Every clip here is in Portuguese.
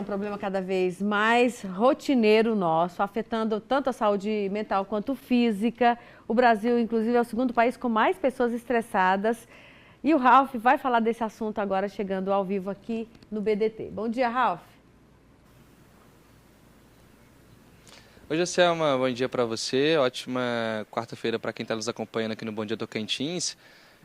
Um problema cada vez mais rotineiro nosso, afetando tanto a saúde mental quanto física. O Brasil, inclusive, é o segundo país com mais pessoas estressadas. E o Ralph vai falar desse assunto agora, chegando ao vivo aqui no BDT. Bom dia, Ralph. Oi, Joselma, bom dia para você. Ótima quarta-feira para quem está nos acompanhando aqui no Bom Dia Tocantins.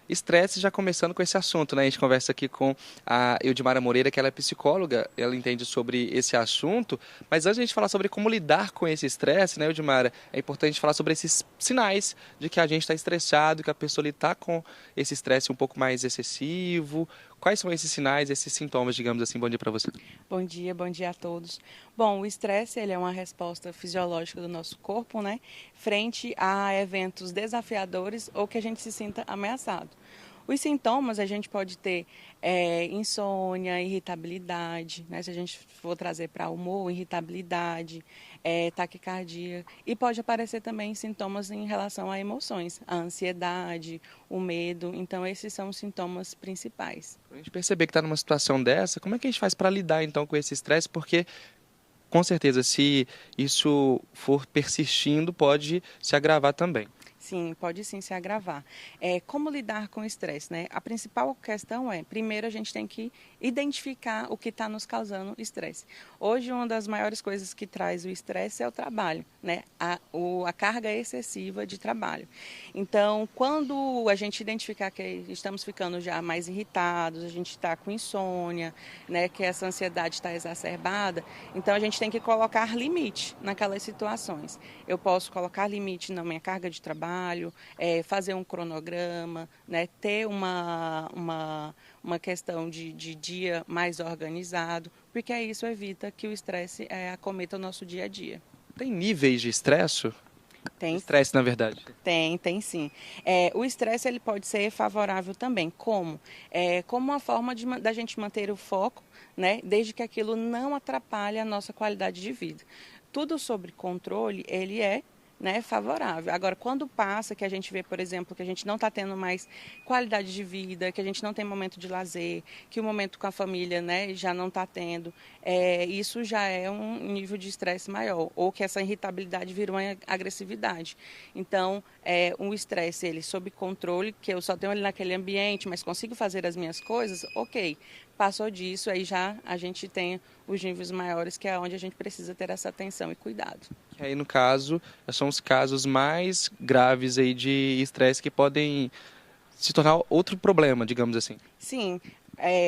Estresse, já começando com esse assunto, né? A gente conversa aqui com a Eudimara Moreira, que ela é psicóloga, ela entende sobre esse assunto, mas antes de a gente falar sobre como lidar com esse estresse, né, Eudimara, é importante falar sobre esses sinais de que a gente está estressado, que a pessoa está com esse estresse um pouco mais excessivo. Quais são esses sinais, esses sintomas, digamos assim? Bom dia para você. Bom dia a todos. Bom, o estresse ele é uma resposta fisiológica do nosso corpo, né, frente a eventos desafiadores ou que a gente se sinta ameaçado. Os sintomas a gente pode ter insônia, irritabilidade, né, se a gente for trazer para humor, irritabilidade, taquicardia, e pode aparecer também sintomas em relação a emoções, a ansiedade, o medo. Então esses são os sintomas principais. Para a gente perceber que está numa situação dessa, como é que a gente faz para lidar então com esse estresse? Porque com certeza, se isso for persistindo, pode se agravar também. Sim, pode sim se agravar. Como lidar com o estresse, né? A principal questão é, primeiro a gente tem que identificar o que está nos causando estresse. Hoje, uma das maiores coisas que traz o estresse é o trabalho, né? A carga excessiva de trabalho. Então, quando a gente identificar que estamos ficando já mais irritados, a gente está com insônia, né? Que essa ansiedade está exacerbada, então a gente tem que colocar limite naquelas situações. Eu posso colocar limite na minha carga de trabalho, fazer um cronograma, né, ter uma questão de dia mais organizado, porque isso evita que o estresse acometa o nosso dia a dia. Tem níveis de estresse? Tem, Estresse, na verdade. tem sim. O estresse ele pode ser favorável também. Como? Como uma forma da gente manter o foco, né, desde que aquilo não atrapalhe a nossa qualidade de vida. Tudo sobre controle, ele é, né, favorável. Agora, quando passa, que a gente vê, por exemplo, que a gente não está tendo mais qualidade de vida, que a gente não tem momento de lazer, que o momento com a família, né, já não está tendo, isso já é um nível de estresse maior, ou que essa irritabilidade vira uma agressividade. Então, um estresse, ele sob controle, que eu só tenho ele naquele ambiente, mas consigo fazer as minhas coisas, ok. Passou disso, aí já a gente tem os níveis maiores, que é onde a gente precisa ter essa atenção e cuidado. E aí, no caso, são os casos mais graves aí de estresse que podem se tornar outro problema, digamos assim. Sim,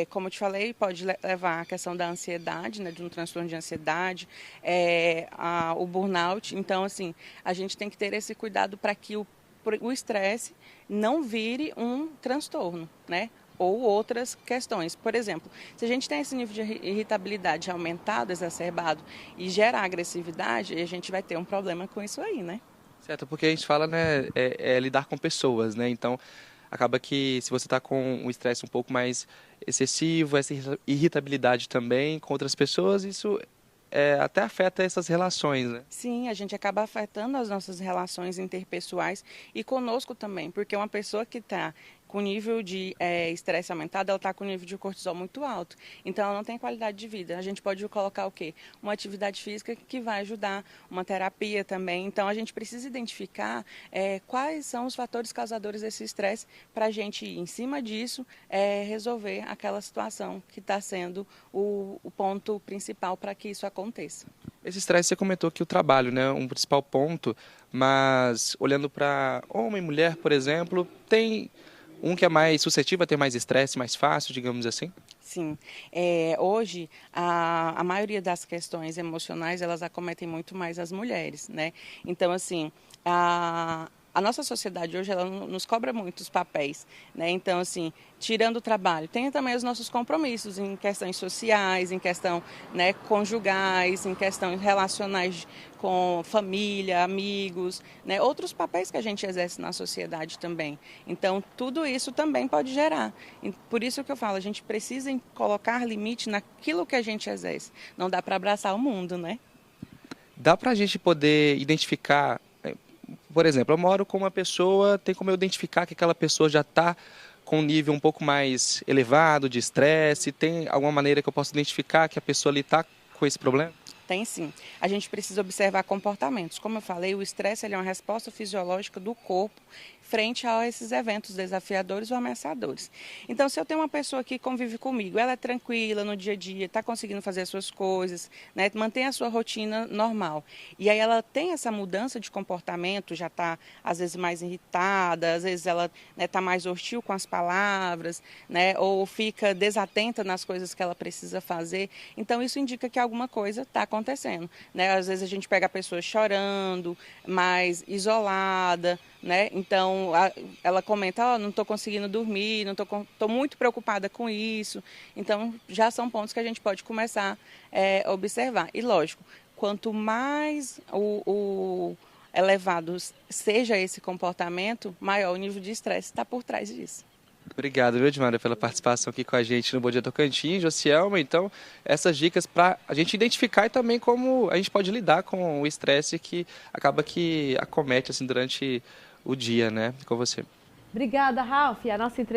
como eu te falei, pode levar à questão da ansiedade, né, de um transtorno de ansiedade, o burnout. Então, assim, a gente tem que ter esse cuidado para que o estresse não vire um transtorno, né? Ou outras questões. Por exemplo, se a gente tem esse nível de irritabilidade aumentado, exacerbado e gera agressividade, a gente vai ter um problema com isso aí, né? Certo, porque a gente fala, né, lidar com pessoas, né? Então, acaba que se você está com um estresse um pouco mais excessivo, essa irritabilidade também com outras pessoas, isso até afeta essas relações, né? Sim, a gente acaba afetando as nossas relações interpessoais e conosco também, porque uma pessoa que está com nível de estresse aumentado, ela está com nível de cortisol muito alto. Então, ela não tem qualidade de vida. A gente pode colocar o quê? Uma atividade física que vai ajudar, uma terapia também. Então, a gente precisa identificar quais são os fatores causadores desse estresse para a gente ir em cima disso, resolver aquela situação que está sendo o ponto principal para que isso aconteça. Esse estresse, você comentou que o trabalho, né, um principal ponto, mas olhando para homem e mulher, por exemplo, tem um que é mais suscetível a ter mais estresse, mais fácil, digamos assim? Sim, hoje a maioria das questões emocionais elas acometem muito mais as mulheres, né? Então assim, a nossa sociedade hoje ela nos cobra muitos papéis, né? Então assim, tirando o trabalho, tem também os nossos compromissos em questões sociais, em questão, né, conjugais, em questões relacionais com família, amigos, né? Outros papéis que a gente exerce na sociedade também. Então tudo isso também pode gerar. Por isso que eu falo, a gente precisa colocar limite naquilo que a gente exerce. Não dá para abraçar o mundo, né? Dá para a gente poder identificar, por exemplo, eu moro com uma pessoa, tem como eu identificar que aquela pessoa já está com um nível um pouco mais elevado de estresse? Tem alguma maneira que eu possa identificar que a pessoa ali está com esse problema? Tem sim. A gente precisa observar comportamentos. Como eu falei, o estresse ele é uma resposta fisiológica do corpo frente a esses eventos desafiadores ou ameaçadores. Então, se eu tenho uma pessoa que convive comigo, ela é tranquila no dia a dia, está conseguindo fazer as suas coisas, né, mantém a sua rotina normal. E aí ela tem essa mudança de comportamento, já está às vezes mais irritada, às vezes ela está mais hostil com as palavras, né, ou fica desatenta nas coisas que ela precisa fazer. Então, isso indica que alguma coisa está acontecendo, né? Às vezes a gente pega a pessoa chorando, mais isolada, né? Então ela comenta, não estou conseguindo dormir, não estou muito preocupada com isso. Então já são pontos que a gente pode começar a observar. E lógico, quanto mais o elevado seja esse comportamento, maior o nível de estresse está por trás disso. Obrigado, viu, Edmara, pela participação aqui com a gente no Bom Dia Tocantins, Josielma. Então, essas dicas para a gente identificar e também como a gente pode lidar com o estresse que acaba que acomete assim, durante o dia, né, com você. Obrigada, Ralf. A nossa entrevista